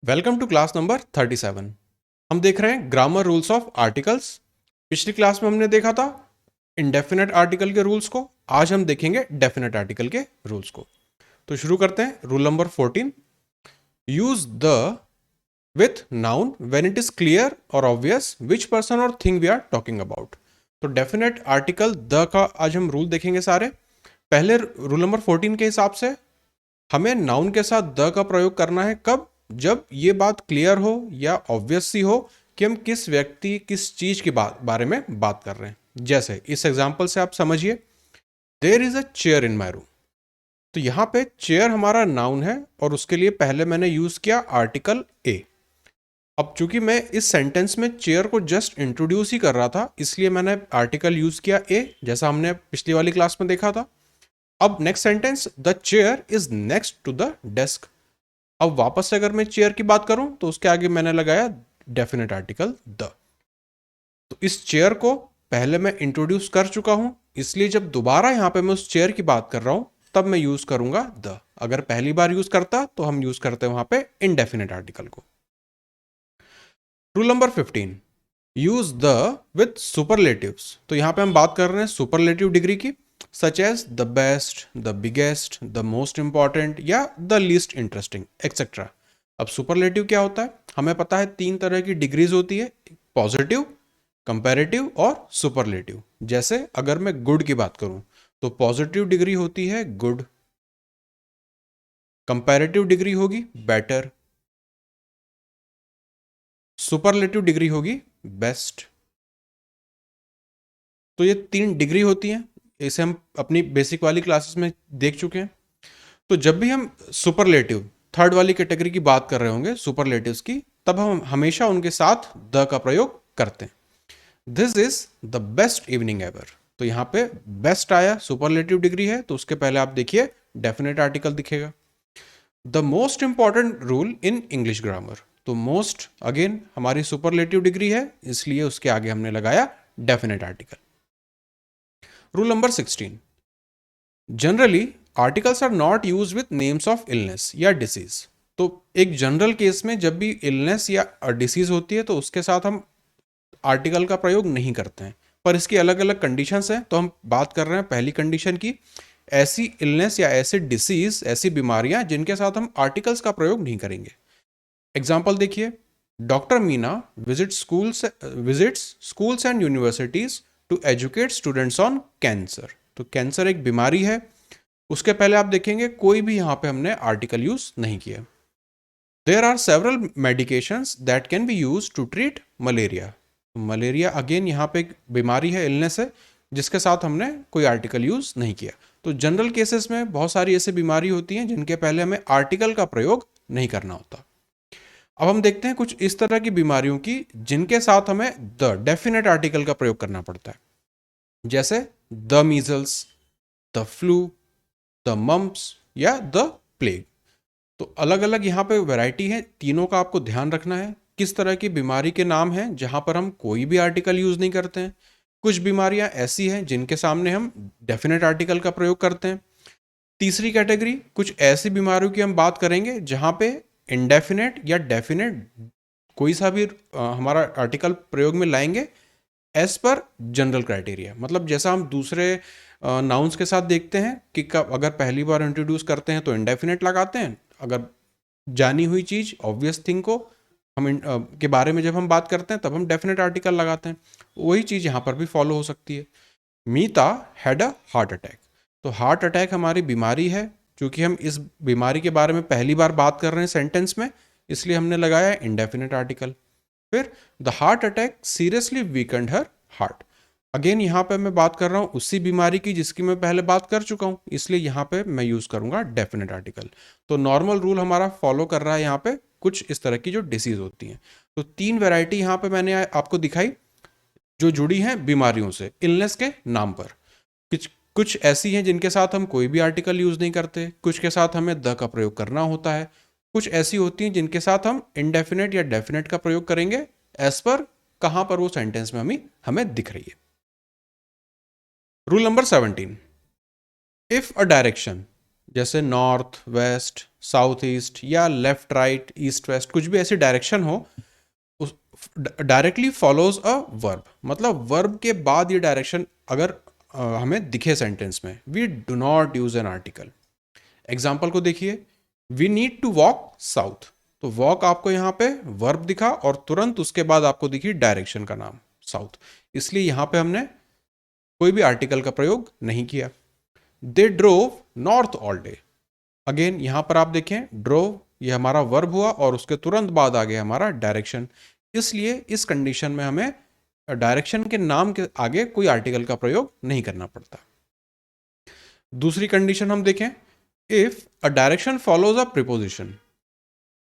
Welcome to class number 37। हम देख रहे हैं ग्रामर रूल्स ऑफ आर्टिकल्स। पिछली क्लास में हमने देखा था इंडेफिनेट आर्टिकल के रूल्स को। आज हम देखेंगे डेफिनेट आर्टिकल के रूल्स को। तो शुरू करते हैं। Rule number 14, use the with noun when it is clear और ऑब्वियस विच पर्सन और thing we are talking about. तो डेफिनेट आर्टिकल द का आज हम रूल देखेंगे सारे। पहले रूल नंबर 14 के हिसाब से हमें नाउन के साथ द का प्रयोग करना है कब? जब ये बात क्लियर हो या ऑब्वियस सी हो कि हम किस व्यक्ति किस चीज के बारे में बात कर रहे हैं। जैसे इस एग्जांपल से आप समझिए, there is a chair in my room. तो यहां पे चेयर हमारा नाउन है और उसके लिए पहले मैंने यूज किया आर्टिकल ए। अब चूंकि मैं इस सेंटेंस में चेयर को जस्ट इंट्रोड्यूस ही कर रहा था, इसलिए मैंने आर्टिकल यूज किया ए, जैसा हमने पिछली वाली क्लास में देखा था। अब next sentence, the chair is next to the desk. अब वापस से अगर मैं चेयर की बात करूं तो उसके आगे मैंने लगाया डेफिनेट आर्टिकल द। तो इस चेयर को पहले मैं इंट्रोड्यूस कर चुका हूं, इसलिए जब दोबारा यहां पे मैं उस चेयर की बात कर रहा हूं तब मैं यूज करूंगा द। अगर पहली बार यूज करता तो हम यूज करते वहां पे इनडेफिनेट आर्टिकल को। Rule number 15, use the with superlatives. तो यहां पे हम बात कर रहे हैं सुपरलेटिव डिग्री की, such as the best, the biggest, the most important या द लीस्ट इंटरेस्टिंग एक्सेट्रा। अब सुपरलेटिव क्या होता है? हमें पता है 3 तरह की डिग्रीज होती है, पॉजिटिव, कंपैरेटिव और सुपरलेटिव। जैसे अगर मैं गुड की बात करूं तो पॉजिटिव डिग्री होती है गुड, कंपैरेटिव डिग्री होगी बेटर, सुपरलेटिव डिग्री होगी बेस्ट। तो ये 3 डिग्री होती हैं, इसे हम अपनी बेसिक वाली क्लासेस में देख चुके हैं। तो जब भी हम सुपरलेटिव थर्ड वाली कैटेगरी की बात कर रहे होंगे सुपरलेटिव्स की, तब हम हमेशा उनके साथ द का प्रयोग करते हैं। This is the best evening ever. तो यहां पे बेस्ट आया, सुपरलेटिव डिग्री है, तो उसके पहले आप देखिए डेफिनेट आर्टिकल दिखेगा। The most important rule in English grammar. तो मोस्ट अगेन हमारी सुपरलेटिव डिग्री है, इसलिए उसके आगे हमने लगाया definite article. Rule number 16, generally articles are not use with names of illness या डिसीज। तो एक जनरल केस में जब भी इलनेस या डिसीज होती है तो उसके साथ हम आर्टिकल का प्रयोग नहीं करते हैं, पर इसकी अलग अलग कंडीशंस हैं। तो हम बात कर रहे हैं पहली कंडीशन की, ऐसी इलनेस या ऐसी डिसीज, ऐसी बीमारियां जिनके साथ हम आर्टिकल्स का प्रयोग नहीं करेंगे। एग्जाम्पल देखिए, doctor Meena visits schools and universities to educate students on cancer. तो कैंसर एक बीमारी है, उसके पहले आप देखेंगे कोई भी यहां पे हमने आर्टिकल यूज नहीं किया। There are several medications that can be use to treat malaria. Malaria again यहाँ पे एक बीमारी है, इलनेस है, जिसके साथ हमने कोई आर्टिकल यूज नहीं किया। तो जनरल केसेस में बहुत सारी ऐसी बीमारी होती हैं जिनके पहले हमें आर्टिकल का प्रयोग नहीं करना होता। अब हम देखते हैं कुछ इस तरह की बीमारियों की जिनके साथ हमें द डेफिनेट आर्टिकल का प्रयोग करना पड़ता है, जैसे the measles, the flu, the mumps या द प्लेग। तो अलग अलग यहाँ पे वैरायटी है, तीनों का आपको ध्यान रखना है। किस तरह की बीमारी के नाम हैं जहां पर हम कोई भी आर्टिकल यूज नहीं करते हैं। कुछ बीमारियां ऐसी हैं जिनके सामने हम डेफिनेट आर्टिकल का प्रयोग करते हैं। तीसरी कैटेगरी, कुछ ऐसी बीमारियों की हम बात करेंगे जहां पे इनडेफिनेट या डेफिनेट कोई सा भी हमारा आर्टिकल प्रयोग में लाएंगे एज पर जनरल क्राइटेरिया। मतलब जैसा हम दूसरे नाउन्स के साथ देखते हैं कि अगर पहली बार इंट्रोड्यूस करते हैं तो इनडेफिनेट लगाते हैं, अगर जानी हुई चीज ऑब्वियस थिंग को हम के बारे में जब हम बात करते हैं तब हम डेफिनेट आर्टिकल लगाते हैं। वही चीज यहाँ पर भी फॉलो हो सकती है। मीता हैड अ हार्ट अटैक। तो हार्ट अटैक हमारी बीमारी है, क्योंकि हम इस बीमारी के बारे में पहली बार बात कर रहे हैं सेंटेंस में, इसलिए हमने लगाया इनडेफिनेट आर्टिकल। फिर the heart attack seriously weekend her heart. Again यहाँ पे मैं बात कर रहा हूँ उसी बीमारी की जिसकी मैं पहले बात कर चुका हूँ, इसलिए यहाँ पे मैं यूज करूंगा डेफिनेट आर्टिकल। तो नॉर्मल रूल हमारा फॉलो कर रहा है यहाँ पे कुछ इस तरह की जो डिसीज होती हैं। तो 3 वैरायटी यहाँ पे मैंने आपको दिखाई जो जुड़ी हैं बीमारियों से इलनेस के नाम पर। कुछ कुछ ऐसी हैं जिनके साथ हम कोई भी आर्टिकल यूज नहीं करते, कुछ के साथ हमें द का प्रयोग करना होता है, कुछ ऐसी होती हैं जिनके साथ हम इनडेफिनेट या डेफिनेट का प्रयोग करेंगे एज पर कहां पर वो सेंटेंस में हमें दिख रही है। Rule number 17, if a direction जैसे नॉर्थ वेस्ट, साउथ ईस्ट या लेफ्ट राइट, ईस्ट वेस्ट, कुछ भी ऐसी डायरेक्शन हो, उस डायरेक्टली फॉलोज अ वर्ब, मतलब वर्ब के बाद ये डायरेक्शन अगर हमें दिखे सेंटेंस में, we do not use an article. Example को देखिए, we need to walk south, तो वॉक आपको यहाँ पे वर्ब दिखा और तुरंत उसके बाद आपको दिखी डायरेक्शन का नाम साउथ, इसलिए यहाँ पे हमने कोई भी आर्टिकल का प्रयोग नहीं किया। They drove north all day, again यहां पर आप देखें ड्रोव ये हमारा वर्ब हुआ और उसके तुरंत बाद आ गया हमारा डायरेक्शन, इसलिए इस कंडीशन में हमें डायरेक्शन के नाम के आगे कोई आर्टिकल का प्रयोग नहीं करना पड़ता। दूसरी कंडीशन हम देखें, if a direction follows a preposition,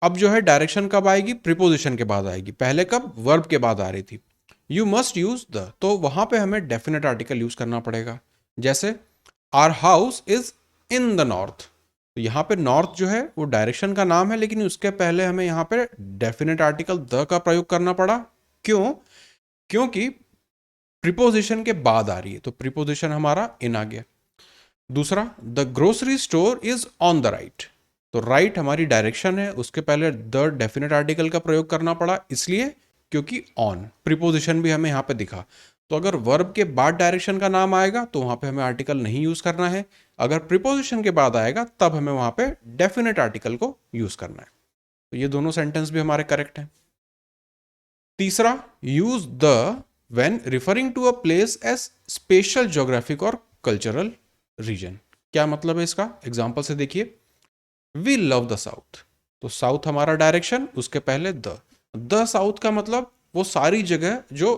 अब जो है डायरेक्शन कब आएगी, प्रीपोजिशन के बाद आएगी, पहले कब, वर्ब के बाद आ रही थी। यू मस्ट यूज द, तो वहां पे हमें डेफिनेट आर्टिकल यूज करना पड़ेगा, जैसे our house is in the north, तो यहाँ पे नॉर्थ जो है वो डायरेक्शन का नाम है, लेकिन उसके पहले हमें यहाँ पे डेफिनेट आर्टिकल द का प्रयोग करना पड़ा। क्यों? क्योंकि प्रीपोजिशन के बाद आ रही है, तो प्रीपोजिशन हमारा इन आ गया। दूसरा, the grocery store is on the right, तो राइट हमारी डायरेक्शन है, उसके पहले द डेफिनेट आर्टिकल का प्रयोग करना पड़ा, इसलिए क्योंकि ऑन प्रीपोजिशन भी हमें यहाँ पे दिखा। तो अगर वर्ब के बाद डायरेक्शन का नाम आएगा तो वहां पे हमें आर्टिकल नहीं यूज करना है, अगर प्रीपोजिशन के बाद आएगा तब हमें वहां पे डेफिनेट आर्टिकल को यूज करना है। तो ये दोनों सेंटेंस भी हमारे करेक्ट हैं। तीसरा, use the when referring to a place as special geographic और कल्चरल रीजन, क्या मतलब है इसका, एग्जाम्पल से देखिए, वी लव द साउथ, तो साउथ हमारा डायरेक्शन, उसके पहले द साउथ का मतलब वो सारी जगह जो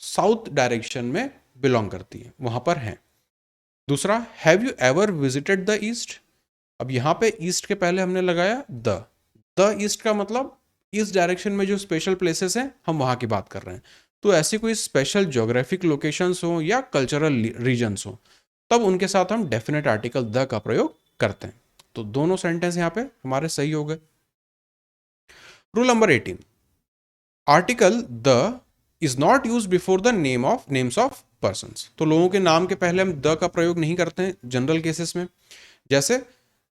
साउथ डायरेक्शन में बिलोंग करती है वहां पर हैं। दूसरा, have you ever visited the east, अब यहां पे ईस्ट के पहले हमने लगाया द ईस्ट का मतलब इस डायरेक्शन में जो स्पेशल प्लेसेस हैं हम वहां की बात कर रहे हैं, तो ऐसी कोई स्पेशल ज्योग्राफिक लोकेशंस हो या कल्चरल रीजन्स हो तब उनके साथ हम डेफिनेट आर्टिकल द का प्रयोग करते हैं। तो दोनों सेंटेंस यहां पे हमारे सही हो गए। Rule number 18, article the is not use before the names of persons, तो लोगों के नाम के पहले हम द का प्रयोग नहीं करते हैं जनरल केसेस में, जैसे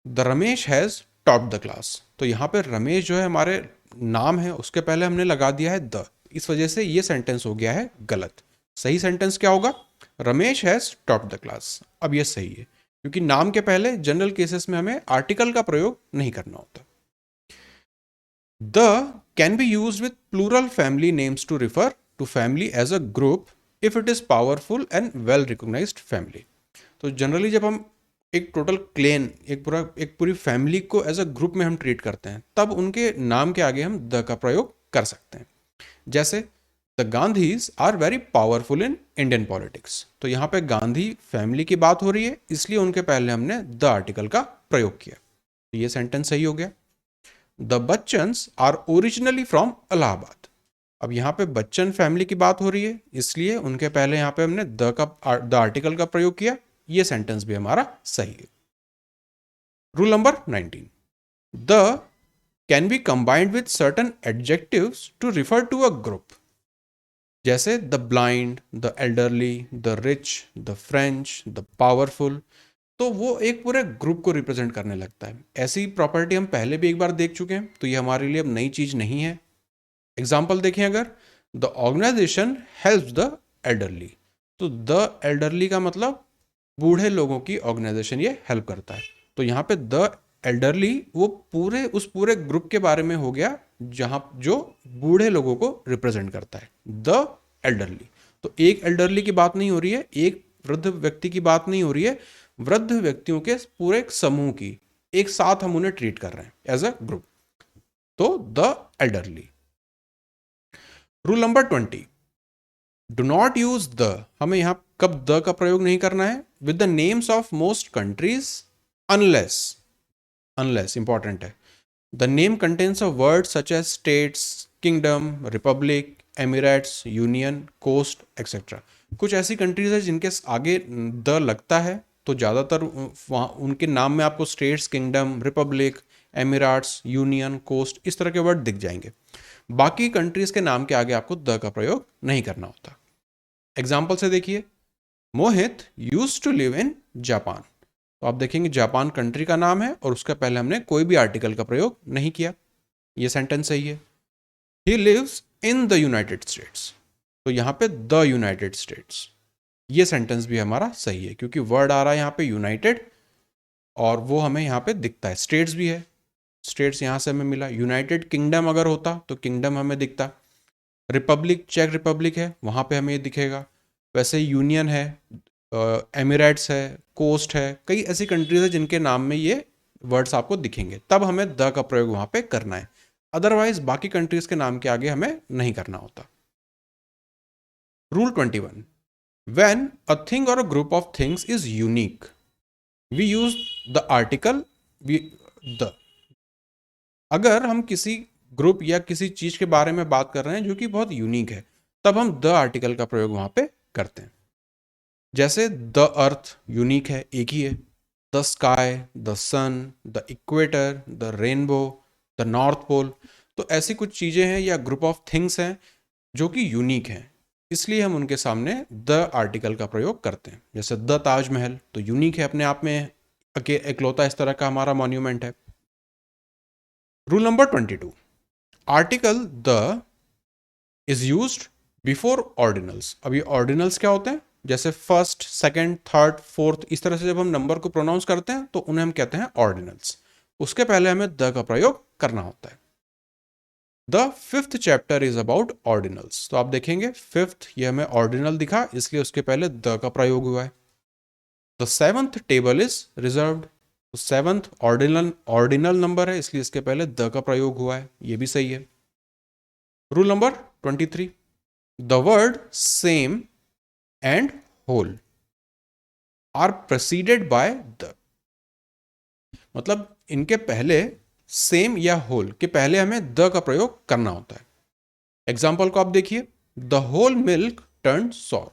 the Ramesh has top the class, तो यहाँ पे रमेश जो है हमारे नाम है, उसके पहले हमने लगा दिया है द, इस वजह से ये सेंटेंस हो गया है गलत। सही सेंटेंस क्या होगा, Ramesh has top the class, अब ये सही है क्योंकि नाम के पहले जनरल केसेस में हमें आर्टिकल का प्रयोग नहीं करना होता। The can be used with plural family names to refer to family as a group if it is powerful and well recognised family, तो जनरली जब हम एक टोटल क्लेन एक पूरी फैमिली को एज अ ग्रुप में हम ट्रीट करते हैं तब उनके नाम के आगे हम द का प्रयोग कर सकते हैं, जैसे the Gandhis are very powerful in Indian politics, तो यहाँ पे गांधी फैमिली की बात हो रही है इसलिए उनके पहले हमने द आर्टिकल का प्रयोग किया, तो ये सेंटेंस सही हो गया। The Bachchans are originally from Allahabad, अब यहाँ पे बच्चन फैमिली की बात हो रही है इसलिए उनके पहले यहाँ पे हमने द आर्टिकल का प्रयोग किया, ये सेंटेंस भी हमारा सही है। Rule number 19, the can be combined with certain adjectives to refer to a group, जैसे the blind, the elderly, the rich, the French, the powerful, तो वो एक पूरे ग्रुप को रिप्रेजेंट करने लगता है। ऐसी प्रॉपर्टी हम पहले भी एक बार देख चुके हैं तो ये हमारे लिए अब नई चीज नहीं है। एग्जाम्पल देखें, अगर the organisation helps the elderly, तो द एल्डरली का मतलब बूढ़े लोगों की ऑर्गेनाइजेशन ये हेल्प करता है, तो यहाँ पे द एल्डरली वो उस पूरे ग्रुप के बारे में हो गया जहां जो बूढ़े लोगों को रिप्रेजेंट करता है, द एल्डरली। तो एक एल्डरली की बात नहीं हो रही है, एक वृद्ध व्यक्ति की बात नहीं हो रही है, वृद्ध व्यक्तियों के पूरे समूह की एक साथ हम उन्हें ट्रीट कर रहे हैं एज अ ग्रुप, तो the elderly. Rule number 20, do not use the, हमें यहां कब द का प्रयोग नहीं करना है, with the names of most countries unless important है, the name contains a word such as states, kingdom, Republic, Emirates, union, coast etcetera, कुछ ऐसी कंट्रीज है जिनके आगे द लगता है तो ज़्यादातर वहाँ उनके नाम में आपको States, kingdom, Republic, Emirates, union, Coast इस तरह के वर्ड दिख जाएंगे, बाकी कंट्रीज के नाम के आगे आपको द का प्रयोग नहीं करना होता। एग्जाम्पल से देखिए, Mohit used to live in Japan, तो आप देखेंगे जापान कंट्री का नाम है और उसके पहले हमने कोई भी आर्टिकल का प्रयोग नहीं किया, ये सेंटेंस सही है। He lives in the United States, तो यहाँ पे द यूनाइटेड स्टेट्स, ये सेंटेंस भी हमारा सही है क्योंकि वर्ड आ रहा है यहाँ पे यूनाइटेड और वो हमें यहाँ पे दिखता है, स्टेट्स भी है, स्टेट्स यहाँ से हमें मिला। यूनाइटेड किंगडम अगर होता तो किंगडम हमें दिखता। रिपब्लिक, चेक रिपब्लिक है, वहाँ पे हमें ये दिखेगा। वैसे यूनियन है, एमिरेट्स है, कोस्ट है, कई ऐसी कंट्रीज है जिनके नाम में ये वर्ड्स आपको दिखेंगे, तब हमें द का प्रयोग वहाँ पे करना है। अदरवाइज बाकी कंट्रीज के नाम के आगे हमें नहीं करना होता। Rule 21, when a thing or a group of things is unique we use the article the. अगर हम किसी ग्रुप या किसी चीज के बारे में बात कर रहे हैं जो कि बहुत यूनिक है, तब हम द आर्टिकल का प्रयोग वहां पे करते हैं। जैसे द अर्थ यूनिक है, एक ही है। The sky, the sun, the equator, the rainbow, the north pole, तो ऐसी कुछ चीजें हैं या ग्रुप ऑफ थिंग्स हैं जो कि यूनिक हैं, इसलिए हम उनके सामने द आर्टिकल का प्रयोग करते हैं। जैसे द ताजमहल तो यूनिक है अपने आप में, इकलौता इस तरह का हमारा मॉन्यूमेंट है। Rule number 22, article the is used before ordinals. अब ये ऑर्डिनल्स क्या होते हैं? जैसे फर्स्ट, सेकंड, थर्ड, फोर्थ, इस तरह से जब हम नंबर को प्रोनाउंस करते हैं तो उन्हें हम कहते हैं ऑर्डिनल्स। उसके पहले हमें द का प्रयोग करना होता है। The fifth chapter is about ordinals, तो आप देखेंगे फिफ्थ, ये हमें ऑर्डिनल दिखा, इसलिए उसके पहले द का प्रयोग हुआ है। The seventh table is reserved, तो सेवंथ ऑर्डिनल नंबर है, इसलिए इसके पहले द का प्रयोग हुआ है, ये भी सही है। Rule number 23, the word same and whole are preceded by the. मतलब इनके पहले, सेम या होल के पहले हमें द का प्रयोग करना होता है। एग्जाम्पल को आप देखिए, the whole milk turn sour,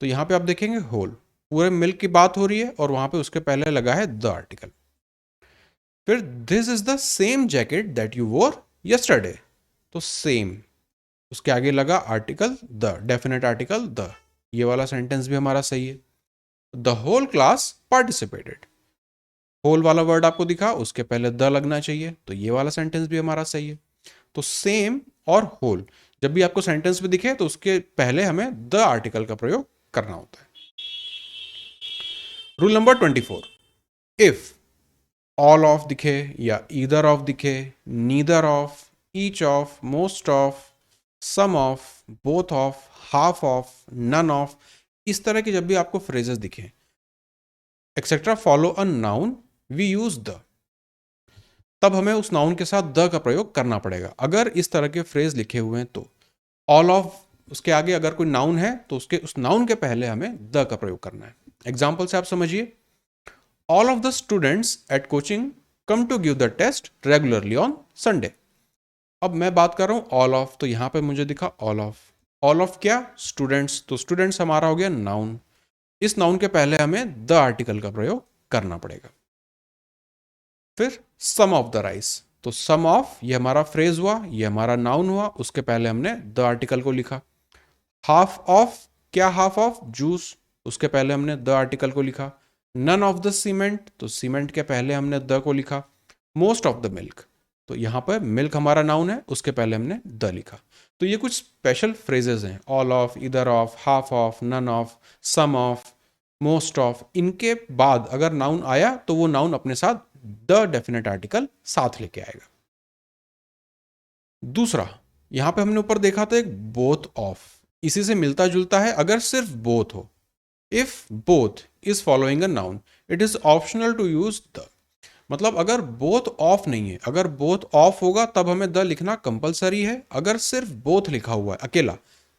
तो यहां पे आप देखेंगे होल, पूरे मिल्क की बात हो रही है और वहां पे उसके पहले लगा है द आर्टिकल। फिर this is the same jacket that you wore yesterday, तो सेम, उसके आगे लगा article the, definite article the, ये वाला सेंटेंस भी हमारा सही है। The whole class participated, whole वाला वर्ड आपको दिखा, उसके पहले द लगना चाहिए, तो ये वाला सेंटेंस भी हमारा सही है। तो सेम और होल जब भी आपको सेंटेंस में दिखे तो उसके पहले हमें द आर्टिकल का प्रयोग करना होता है। Rule number 24, if all of दिखे या ईदर ऑफ दिखे, neither of, each of, most of, some of, both of, half of, none of, इस तरह के जब भी आपको फ्रेजेस दिखे, etcetera follow a noun we use the, तब हमें उस नाउन के साथ द का प्रयोग करना पड़ेगा। अगर इस तरह के फ्रेज लिखे हुए हैं तो ऑल ऑफ, उसके आगे अगर कोई नाउन है तो उसके उस नाउन के पहले हमें द का प्रयोग करना है। एग्जाम्पल से आप समझिए, all of the students at coaching come to give the test regularly on Sunday. अब मैं बात कर रहा हूं ऑल ऑफ, तो यहां पे मुझे दिखा ऑल ऑफ, ऑल ऑफ क्या? स्टूडेंट्स, तो स्टूडेंट्स हमारा हो गया नाउन, इस नाउन के पहले हमें द आर्टिकल का प्रयोग करना पड़ेगा। फिर सम ऑफ द राइस, तो सम ऑफ ये हमारा फ्रेज हुआ, ये हमारा नाउन हुआ, उसके पहले हमने द आर्टिकल को लिखा। हाफ ऑफ, क्या हाफ ऑफ? जूस, उसके पहले हमने द आर्टिकल को लिखा। नन ऑफ द सीमेंट, तो सीमेंट के पहले हमने द को लिखा। मोस्ट ऑफ द मिल्क, तो यहाँ पर मिल्क हमारा नाउन है, उसके पहले हमने द लिखा। तो ये कुछ स्पेशल फ्रेजेस हैं, all of, either of, half of, none of, some of, most of, इनके बाद अगर नाउन आया तो वो नाउन अपने साथ द डेफिनेट आर्टिकल साथ लेके आएगा। दूसरा, यहां पे हमने ऊपर देखा था एक बोथ ऑफ, इसी से मिलता जुलता है अगर सिर्फ बोथ हो। If both is following a noun it is optional to use the, मतलब अगर बोथ ऑफ नहीं है, अगर बोथ ऑफ होगा तब हमें द लिखना कंपलसरी है। अगर सिर्फ बोथ लिखा हुआ है अकेला,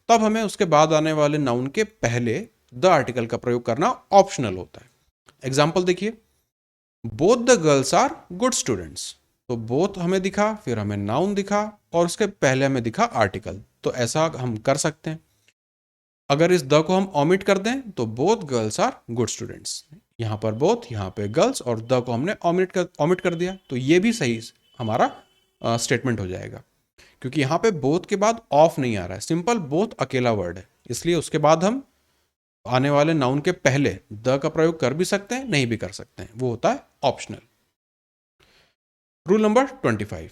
तब हमें उसके बाद आने वाले नाउन के पहले द आर्टिकल का प्रयोग करना ऑप्शनल होता है। एग्जाम्पल देखिए, both the girls are good students, तो बोथ हमें दिखा, फिर हमें नाउन दिखा और उसके पहले हमें दिखा आर्टिकल, तो ऐसा हम कर सकते हैं। अगर इस द को हम ओमिट कर दें तो both girls are good students, यहाँ पर बोथ, यहाँ पे गर्ल्स और द को हमने ओमिट कर दिया, तो ये भी सही हमारा स्टेटमेंट हो जाएगा, क्योंकि यहाँ पे बोथ के बाद ऑफ नहीं आ रहा है, सिंपल बोथ अकेला वर्ड है, इसलिए उसके बाद हम आने वाले नाउन के पहले द का प्रयोग कर भी सकते हैं, नहीं भी कर सकते हैं, वो होता है optional. Rule number 25,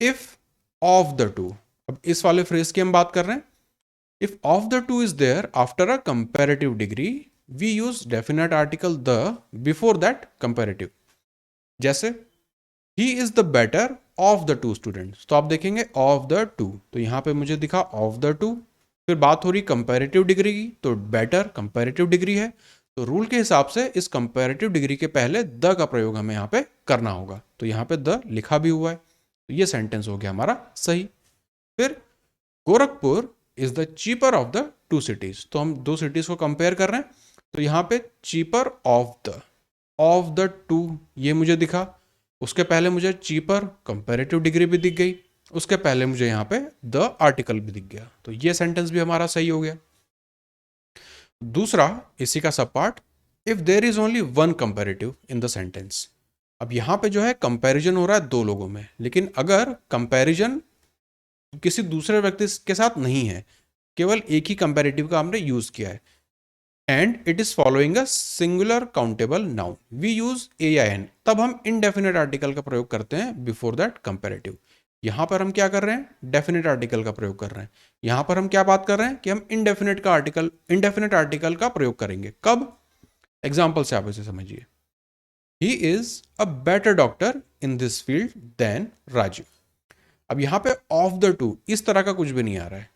if of the to, अब इस वाले फ्रेज की हम बात कर रहे हैं। If of the two is there after a comparative degree, we use definite article the before that comparative. जैसे he is the better of the two students, तो आप देखेंगे ऑफ द टू, तो यहां पे मुझे दिखा ऑफ द टू। फिर बात हो रही कंपैरेटिव डिग्री की, तो बेटर कंपैरेटिव डिग्री है, तो रूल के हिसाब से इस कंपैरेटिव डिग्री के पहले द का प्रयोग हमें यहाँ पे करना होगा। तो यहाँ पे द लिखा भी हुआ है, तो ये सेंटेंस हो गया हमारा सही। फिर Gorakhpur is the cheaper of the two cities, तो हम दो सिटीज को कंपेयर कर रहे हैं, तो यहाँ पे चीपर ऑफ द टू ये मुझे दिखा। उसके पहले मुझे चीपर कंपैरेटिव डिग्री भी दिख गई, उसके पहले मुझे यहाँ पे द आर्टिकल भी दिख गया, तो ये सेंटेंस भी हमारा सही हो गया। दूसरा इसी का सब part, if there is only one comparative in the sentence. अब यहाँ पे जो है कंपैरिजन हो रहा है दो लोगों में, लेकिन अगर कंपैरिजन किसी दूसरे व्यक्ति के साथ नहीं है, केवल एक ही कंपैरेटिव का हमने यूज किया है, and it is following a singular countable noun, we use a या एन, तब हम इनडेफिनेट आर्टिकल का प्रयोग करते हैं बिफोर दैट कंपैरेटिव। यहां पर हम क्या कर रहे हैं, डेफिनेट आर्टिकल का प्रयोग कर रहे हैं। यहां पर हम क्या बात कर रहे हैं कि हम इनडेफिनेट आर्टिकल का प्रयोग करेंगे। कब? एग्जाम्पल से आप इसे समझिए, he is a better doctor in this field than Raju. अब यहां पे ऑफ द टू इस तरह का कुछ भी नहीं आ रहा है,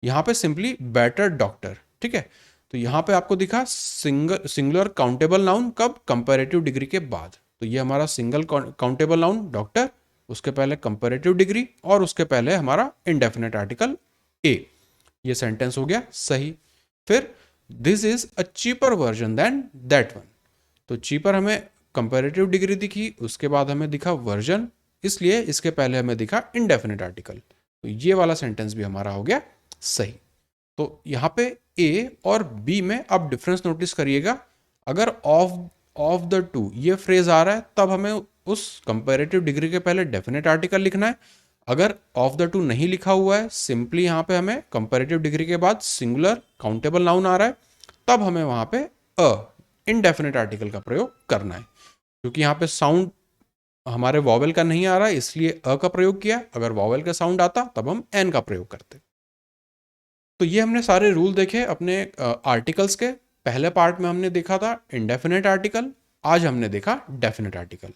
यहां पे सिंपली बेटर डॉक्टर, ठीक है। तो यहां पे आपको दिखा सिंगुलर काउंटेबल नाउन, कब? कंपैरेटिव डिग्री के बाद। तो ये हमारा सिंगल काउंटेबल नाउन डॉक्टर, उसके पहले कंपैरेटिव डिग्री, और उसके पहले हमारा इंडेफिनेट आर्टिकल ए। ये सेंटेंस हो गया सही। फिर this is a cheaper version than that one, तो चीपर हमें कंपैरेटिव डिग्री दिखी, उसके बाद हमें दिखा वर्जन, इसलिए इसके पहले हमें दिखा इंडेफिनेट आर्टिकल, तो ये वाला सेंटेंस भी हमारा हो गया सही। तो यहाँ पे ए और बी में आप डिफरेंस नोटिस करिएगा। अगर ऑफ द टू ये फ्रेज आ रहा है, तब हमें उस कंपैरेटिव डिग्री के पहले डेफिनेट आर्टिकल लिखना है। अगर ऑफ द टू नहीं लिखा हुआ है, सिंपली यहाँ पे हमें कंपैरेटिव डिग्री के बाद सिंगुलर काउंटेबल नाउन आ रहा है, तब हमें वहाँ पे इनडेफिनेट आर्टिकल का प्रयोग करना है। क्योंकि यहाँ पे साउंड हमारे वॉवेल का नहीं आ रहा है, इसलिए अ का प्रयोग किया। अगर वॉवेल का साउंड आता तब हम एन का प्रयोग करते। तो ये हमने सारे रूल देखे अपने आर्टिकल्स के। पहले पार्ट में हमने देखा था इंडेफिनेट आर्टिकल, आज हमने देखा डेफिनेट आर्टिकल।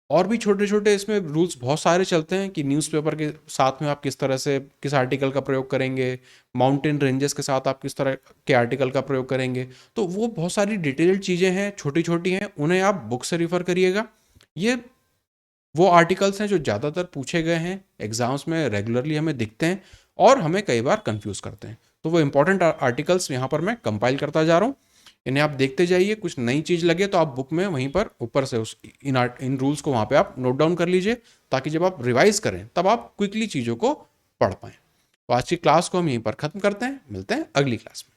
और भी छोटे छोटे इसमें रूल्स बहुत सारे चलते हैं कि न्यूज़पेपर के साथ में आप किस तरह से किस आर्टिकल का प्रयोग करेंगे, माउंटेन रेंजेस के साथ आप किस तरह के आर्टिकल का प्रयोग करेंगे। तो वो बहुत सारी डिटेल्ड चीज़ें हैं, छोटी छोटी हैं, उन्हें आप बुक से रिफ़र करिएगा। ये वो आर्टिकल्स हैं जो ज़्यादातर पूछे गए हैं एग्जाम्स में, रेगुलरली हमें दिखते हैं और हमें कई बार कंफ्यूज करते हैं। तो वो इंपॉर्टेंट आर्टिकल्स यहाँ पर मैं कंपाइल करता जा रहा हूँ, इन्हें आप देखते जाइए। कुछ नई चीज़ लगे तो आप बुक में वहीं पर ऊपर से इन रूल्स को वहाँ पे आप नोट डाउन कर लीजिए, ताकि जब आप रिवाइज करें तब आप क्विकली चीज़ों को पढ़ पाएँ। तो आज की क्लास को हम यहीं पर ख़त्म करते हैं, मिलते हैं अगली क्लास में।